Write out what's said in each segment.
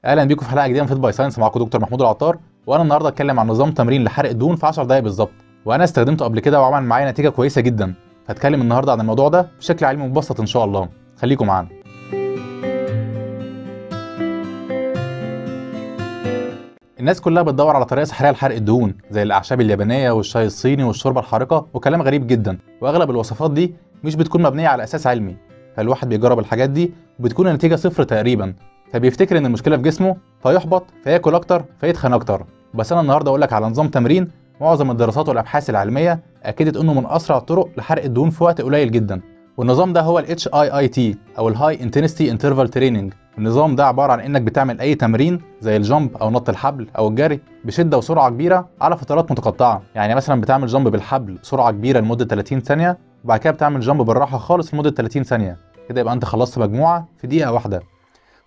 اهلا بيكم في حلقه جديده من فيت باي ساينس. معاكم دكتور محمود العطار، وانا النهارده اتكلم عن نظام تمرين لحرق الدهون في 10 دقائق بالظبط، وانا استخدمته قبل كده وعمل معايا نتيجه كويسه جدا. هتكلم النهارده عن الموضوع ده بشكل علمي مبسط ان شاء الله. خليكم معانا. الناس كلها بتدور على طريقه سحريه لحرق الدهون زي الاعشاب اليابانيه والشاي الصيني والشوربه الحارقه وكلام غريب جدا، واغلب الوصفات دي مش بتكون مبنيه على اساس علمي، فالواحد بيجرب الحاجات دي وبتكون النتيجه صفر تقريبا، فبيفتكر ان المشكله في جسمه فيحبط فياكل اكتر فيتخن اكتر. بس انا النهارده اقول لك على نظام تمرين معظم الدراسات والابحاث العلميه اكدت انه من اسرع الطرق لحرق الدهون في وقت قليل جدا، والنظام ده هو ال HIIT او الهاي انتنسيتي انترفال تريننج. النظام ده عباره عن انك بتعمل اي تمرين زي الجامب او نط الحبل او الجري بشده وسرعه كبيره على فترات متقطعه. يعني مثلا بتعمل جامب بالحبل سرعه كبيره لمده 30 ثانيه، وبعد كده بتعمل جامب بالراحه خالص لمده 30 ثانيه، كده يبقى انت خلصت مجموعه في دقيقه واحده.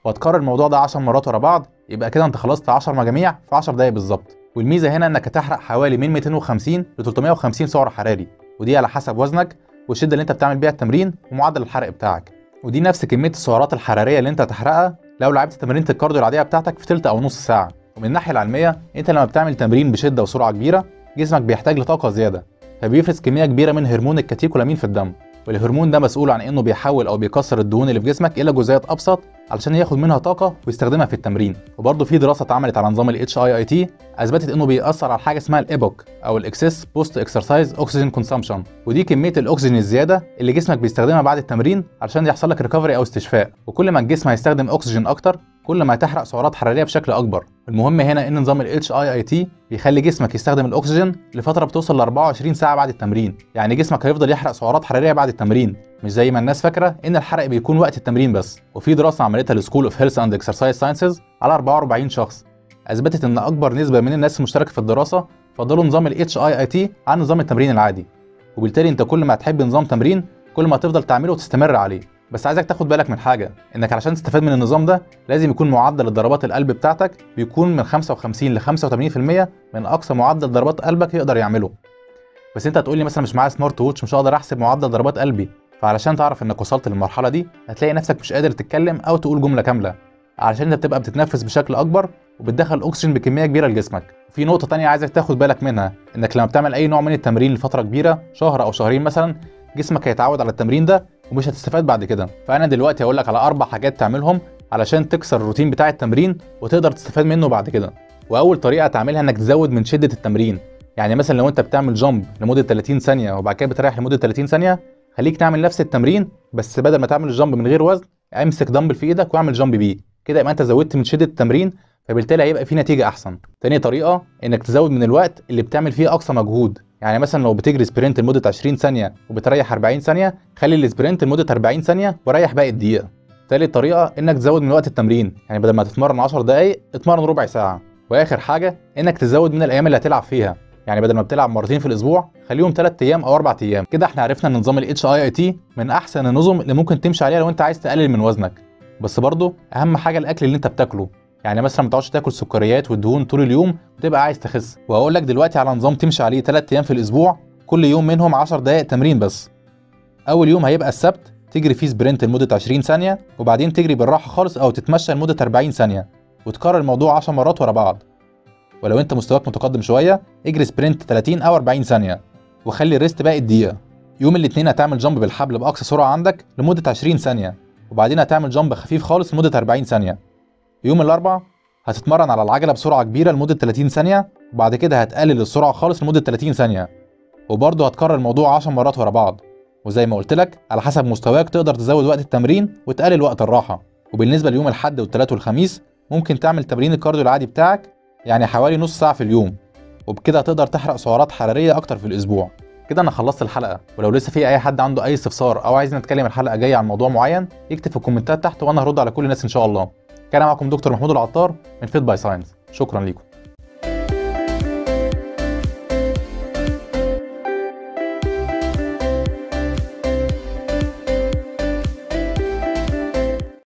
وهتكرر الموضوع ده 10 مرات ورا بعض، يبقى كده انت خلصت 10 مجاميع في 10 دقايق بالظبط. والميزه هنا انك هتحرق حوالي من 250 ل 350 سعر حراري، ودي على حسب وزنك والشده اللي انت بتعمل بيها التمرين ومعدل الحرق بتاعك، ودي نفس كميه السعرات الحراريه اللي انت هتحرقها لو لعبت تمرينة الكارديو العاديه بتاعتك في تلت او نص ساعه. ومن الناحيه العلميه انت لما بتعمل تمرين بشده وسرعه كبيره جسمك بيحتاج لطاقه زياده، فبيفرز كميه كبيره من هرمون الكاتيكولامين في الدم، والهرمون ده مسؤول عن انه بيحول او بيكسر الدهون اللي في جسمك الى جزيئات ابسط علشان ياخد منها طاقه ويستخدمها في التمرين. وبرضه في دراسه اتعملت على نظام ال HIIT اثبتت انه بيأثر على حاجه اسمها الايبوك او الاكسس بوست اكسرسايز اوكسجين كونسامشن، ودي كميه الاكسجين الزياده اللي جسمك بيستخدمها بعد التمرين علشان يحصل لك ريكفري او استشفاء. وكل ما الجسم هيستخدم اكسجين اكتر كل ما هتحرق سعرات حراريه بشكل اكبر. المهم هنا ان نظام ال HIIT بيخلي جسمك يستخدم الاكسجين لفتره بتوصل ل 24 ساعه بعد التمرين، يعني جسمك هيفضل يحرق سعرات حراريه بعد التمرين، مش زي ما الناس فاكره ان الحرق بيكون وقت التمرين بس. وفي دراسه عملتها السكول اوف هيلث اند اكسرسايز ساينسز على 44 شخص اثبتت ان اكبر نسبه من الناس المشتركه في الدراسه فضلوا نظام ال HIIT عن نظام التمرين العادي، وبالتالي انت كل ما هتحب نظام تمرين كل ما هتفضل تعمله وتستمر عليه. بس عايزك تاخد بالك من حاجه، انك علشان تستفاد من النظام ده لازم يكون معدل ضربات القلب بتاعتك بيكون من 55 ل 85% من اقصى معدل ضربات قلبك يقدر يعمله. بس انت هتقول لي مثلا مش معايا سمارت ووتش مش هقدر احسب معدل ضربات قلبي، فعلشان تعرف انك وصلت للمرحله دي هتلاقي نفسك مش قادر تتكلم او تقول جمله كامله، علشان انت بتبقى بتتنفس بشكل اكبر وبتدخل اكسجين بكميه كبيره لجسمك. في نقطه تانية عايزك تاخد بالك منها، انك لما بتعمل اي نوع من التمرين لفتره كبيره شهر او شهرين مثلا جسمك هيتعود على التمرين ده ومش هتستفاد بعد كده. فانا دلوقتي هقول لك على 4 حاجات تعملهم علشان تكسر الروتين بتاع التمرين وتقدر تستفاد منه بعد كده. واول طريقه تعملها انك تزود من شده التمرين، يعني مثلا لو انت بتعمل جامب لمده 30 ثانيه وبعد كده بتريح لمده 30 ثانيه، خليك تعمل نفس التمرين بس بدل ما تعمل الجامب من غير وزن امسك دمبل في ايدك واعمل جامب بيه، كده يبقى انت زودت من شده التمرين فبالتالي هيبقى في نتيجه احسن. تاني طريقه انك تزود من الوقت اللي بتعمل فيه اقصى مجهود، يعني مثلا لو بتجري سبرنت لمده 20 ثانيه وبتريح 40 ثانيه خلي السبرنت لمده 40 ثانيه وريح باقي الدقيقه. تالت طريقه انك تزود من وقت التمرين، يعني بدل ما تتمرن 10 دقائق اتمرن ربع ساعه. واخر حاجه انك تزود من الايام اللي هتلعب فيها، يعني بدل ما بتلعب مرتين في الاسبوع خليهم 3 ايام او 4 ايام. كده احنا عرفنا ان نظام ال HIIT من احسن النظم اللي ممكن تمشي عليها لو انت عايز تقلل من وزنك. بس برضه اهم حاجه الاكل اللي انت بتاكله، يعني مثلا ما تقعدش تاكل سكريات والدهون طول اليوم وتبقى عايز تخس. وهقول لك دلوقتي على نظام تمشي عليه 3 ايام في الاسبوع كل يوم منهم 10 دقائق تمرين بس. اول يوم هيبقى السبت تجري فيه سبرنت لمده 20 ثانيه وبعدين تجري بالراحه خالص او تتمشى لمده 40 ثانيه، وتكرر الموضوع 10 مرات ورا بعض. ولو انت مستواك متقدم شويه اجري سبرنت 30 او 40 ثانيه وخلي الريست باقي الدقيقه. يوم الاثنين هتعمل جامب بالحبل باقصى سرعه عندك لمده 20 ثانيه وبعدين هتعمل جامب خفيف خالص لمده 40 ثانيه. يوم الاربعاء هتتمرن على العجله بسرعه كبيره لمده 30 ثانيه وبعد كده هتقلل السرعه خالص لمده 30 ثانيه، وبرضه هتكرر الموضوع 10 مرات ورا بعض. وزي ما قلت لك على حسب مستواك تقدر تزود وقت التمرين وتقلل وقت الراحه. وبالنسبه ليوم الاحد والثلاث والخميس ممكن تعمل تمرين الكارديو العادي بتاعك، يعني حوالي نص ساعه في اليوم، وبكده هتقدر تحرق سعرات حراريه اكتر في الاسبوع. كده انا خلصت الحلقه، ولو لسه في اي حد عنده اي استفسار او عايز نتكلم الحلقه الجايه عن موضوع معين يكتب في الكومنتات تحت وانا هرد على كل الناس ان شاء الله. كان معكم دكتور محمود العطار من فيت باي ساينس، شكرا ليكم.